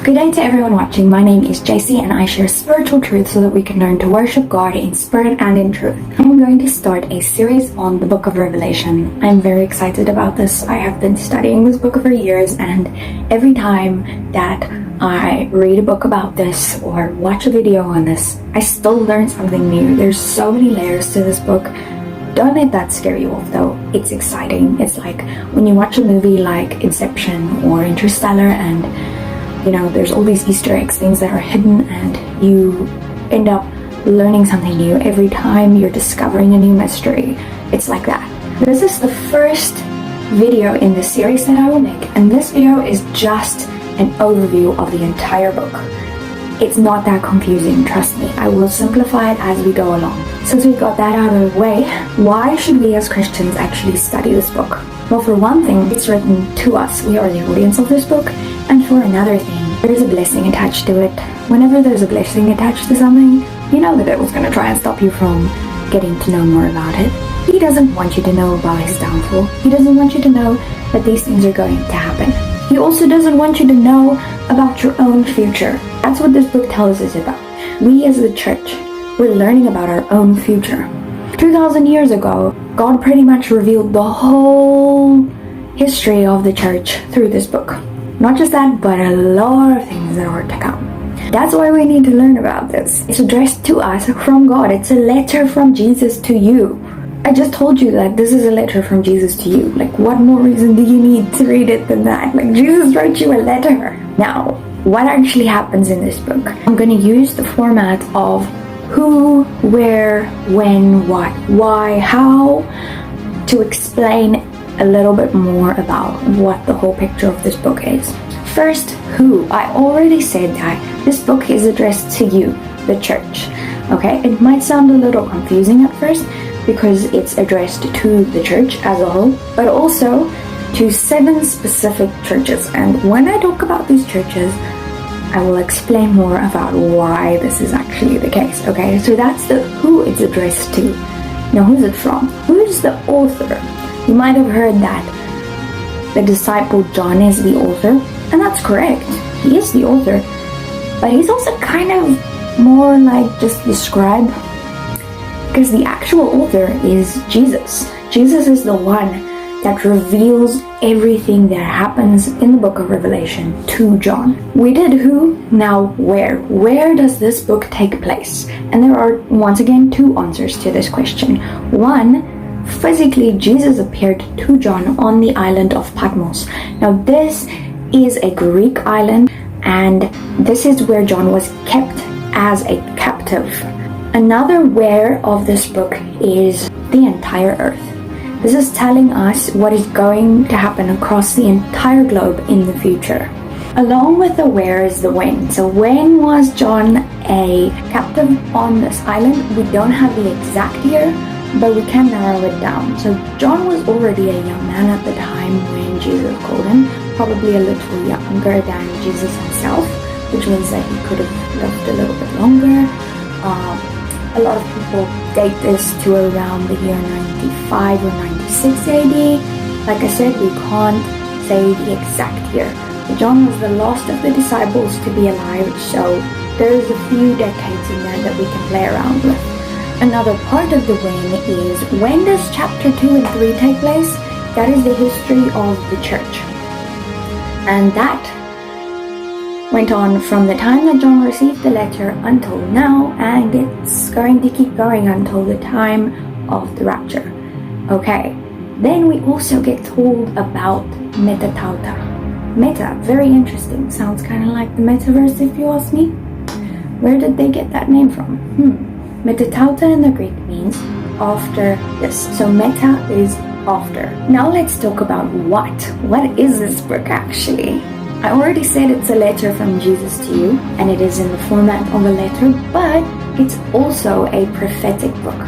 Good day to everyone watching. My name is JC and I share spiritual truth so that we can learn to worship God in spirit and in truth. I'm going to start a series on the book of Revelation. I'm very excited about this. I have been studying this book for years, and every time that I read a book about this or watch a video on this, I still learn something new. There's so many layers to this book. Don't let that scare you off though. It's exciting. It's like when you watch a movie like Inception or Interstellar, and there's all these Easter eggs, things that are hidden, and you end up learning something new every time you're discovering a new mystery. It's like that. This is the first video in the series that I will make, and this video is just an overview of the entire book. It's not that confusing, trust me. I will simplify it as we go along. Since we got that out of the way, why should we as Christians actually study this book? Well, for one thing, it's written to us. We are the audience of this book. And for another thing, there's a blessing attached to it. Whenever there's a blessing attached to something, you know the devil's going to try and stop you from getting to know more about it. He doesn't want you to know about his downfall. He doesn't want you to know that these things are going to happen. He also doesn't want you to know about your own future. That's what this book tells us about. We as the church, we're learning about our own future. 2,000 years ago, God pretty much revealed the whole history of the church through this book. Not just that, but a lot of things that are to come. That's why we need to learn about this. It's addressed to us from God. It's a letter from Jesus to you. I just told you that this is a letter from Jesus to you. Like, what more reason do you need to read it than that? Like, Jesus wrote you a letter. Now, what actually happens in this book? I'm going to use the format of who, where, when, what, why, how, to explain a little bit more about what the whole picture of this book is. First, who. I already said that this book is addressed to you, the church. Okay, it might sound a little confusing at first because it's addressed to the church as a whole, but also to 7 specific churches. And when I talk about these churches, I will explain more about why this is actually the case. Okay, so that's the who it's addressed to. Now, who's it from? Who's the author? You might have heard that the disciple John is the author, and that's correct. He is the author, but he's also kind of more like just the scribe, because the actual author is Jesus. Jesus is the one that reveals everything that happens in the book of Revelation to John. We did who, now where. Where does this book take place? And there are, once again, 2 answers to this question. One, physically, Jesus appeared to John on the island of Patmos. Now, this is a Greek island, and this is where John was kept as a captive. Another where of this book is the entire earth. This is telling us what is going to happen across the entire globe in the future. Along with the where is the when. So when was John a captive on this island? We don't have the exact year, but we can narrow it down. So John was already a young man at the time when Jesus called him, probably a little younger than Jesus himself, which means that he could have lived a little bit longer. A lot of people date this to around the year 95 or 96 AD. Like I said, we can't say the exact year. But John was the last of the disciples to be alive, so there's a few decades in there that we can play around with. Another part of the when is, when does chapter 2 and 3 take place? That is the history of the church. And that went on from the time that John received the letter until now, and it's going to keep going until the time of the rapture. Okay, then we also get told about metatauta. Meta, very interesting. Sounds kind of like the metaverse if you ask me. Where did they get that name from? Metatauta in the Greek means after this. So meta is after. Now let's talk about what. What is this book actually? I already said it's a letter from Jesus to you, and it is in the format of a letter, but it's also a prophetic book.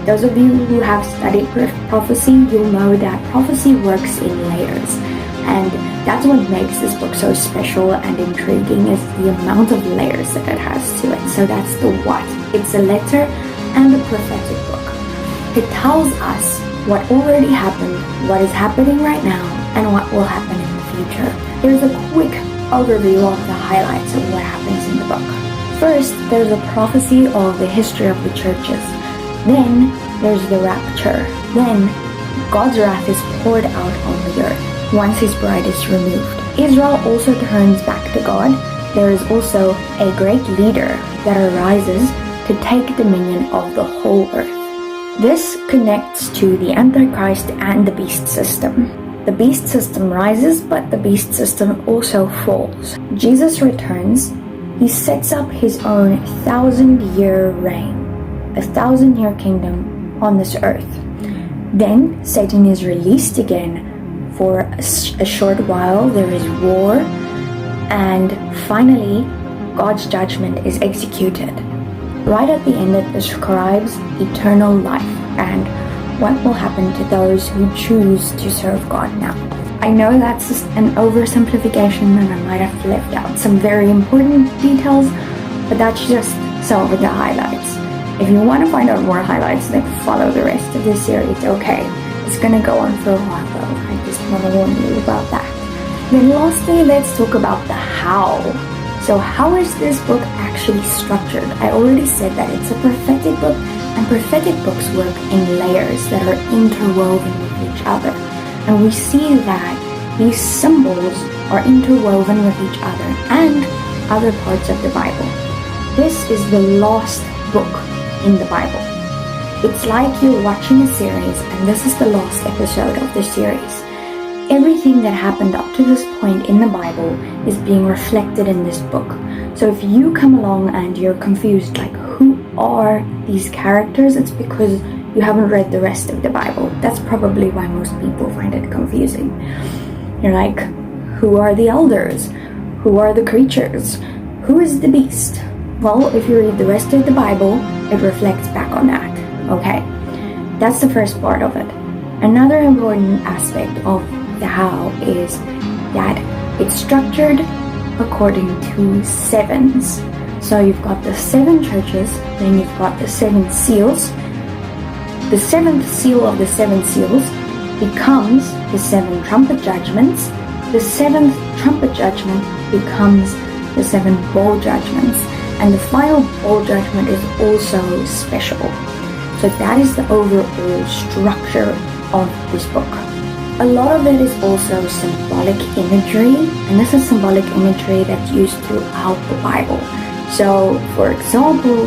Those of you who have studied prophecy, you'll know that prophecy works in layers. And that's what makes this book so special and intriguing, is the amount of layers that it has to it. So that's the what. It's a letter and a prophetic book. It tells us what already happened, what is happening right now, and what will happen in the future. There's a quick overview of the highlights of what happens in the book. First, there's a prophecy of the history of the churches. Then, there's the rapture. Then, God's wrath is poured out on the earth once his bride is removed. Israel also turns back to God. There is also a great leader that arises to take dominion of the whole earth. This connects to the Antichrist and the beast system. The beast system rises, but the beast system also falls. Jesus returns. He sets up his own 1,000-year reign, a 1,000-year kingdom on this earth. Then Satan is released again for a short while. There is war, and finally God's judgment is executed. Right at the end, it describes eternal life and what will happen to those who choose to serve God now. I know that's just an oversimplification and I might have left out some very important details, but that's just some of the highlights. If you want to find out more highlights, then follow the rest of this series, okay? It's gonna go on for a while though, I just want to warn you about that. Then lastly, let's talk about the how. So how is this book actually structured? I already said that it's a prophetic book, and prophetic books work in layers that are interwoven with each other. And we see that these symbols are interwoven with each other and other parts of the Bible. This is the last book in the Bible. It's like you're watching a series and this is the last episode of the series. Everything that happened up to this point in the Bible is being reflected in this book. So if you come along and you're confused, like who are these characters, it's because you haven't read the rest of the Bible. That's probably why most people find it confusing. You're like, who are the elders? Who are the creatures? Who is the beast? Well, if you read the rest of the Bible, it reflects back on that. Okay, that's the first part of it. Another important aspect of the how is that it's structured according to sevens. So you've got the 7 churches, then you've got the 7 seals. The 7th seal of the 7 seals becomes the 7 trumpet judgments. The 7th trumpet judgment becomes the 7 bowl judgments. And the final bowl judgment is also special. So that is the overall structure of this book. A lot of it is also symbolic imagery, and this is symbolic imagery that's used throughout the Bible. So, for example,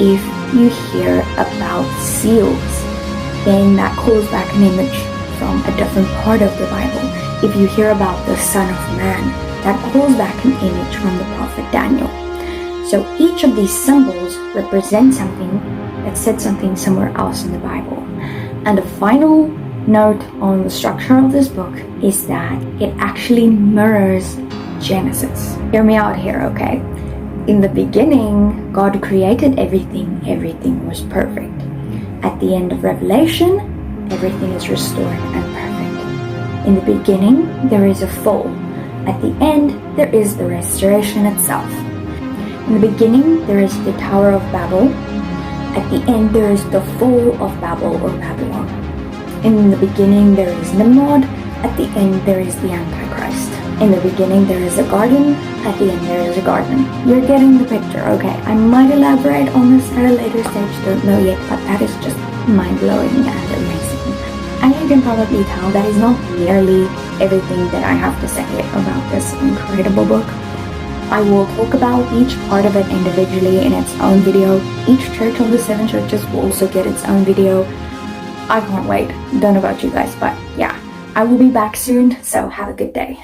if you hear about seals, then that calls back an image from a different part of the Bible. If you hear about the Son of Man, that calls back an image from the prophet Daniel. So each of these symbols represent something that said something somewhere else in the Bible. And the final note on the structure of this book is that it actually mirrors Genesis. Hear me out here, okay? In the beginning, God created everything. Everything was perfect. At the end of Revelation, everything is restored and perfect. In the beginning, there is a fall. At the end, there is the restoration itself. In the beginning, there is the Tower of Babel. At the end, there is the fall of Babel or Babylon. In the beginning, there is Nimrod. At the end, there is the Antichrist. In the beginning, there is a garden. At the end, there is a garden. You're getting the picture, okay? I might elaborate on this at a later stage, don't know yet, but that is just mind-blowing and amazing. And you can probably tell that is not nearly everything that I have to say about this incredible book. I will talk about each part of it individually in its own video. Each church of the 7 churches will also get its own video. I can't wait. Don't know about you guys, but yeah. I will be back soon, so have a good day.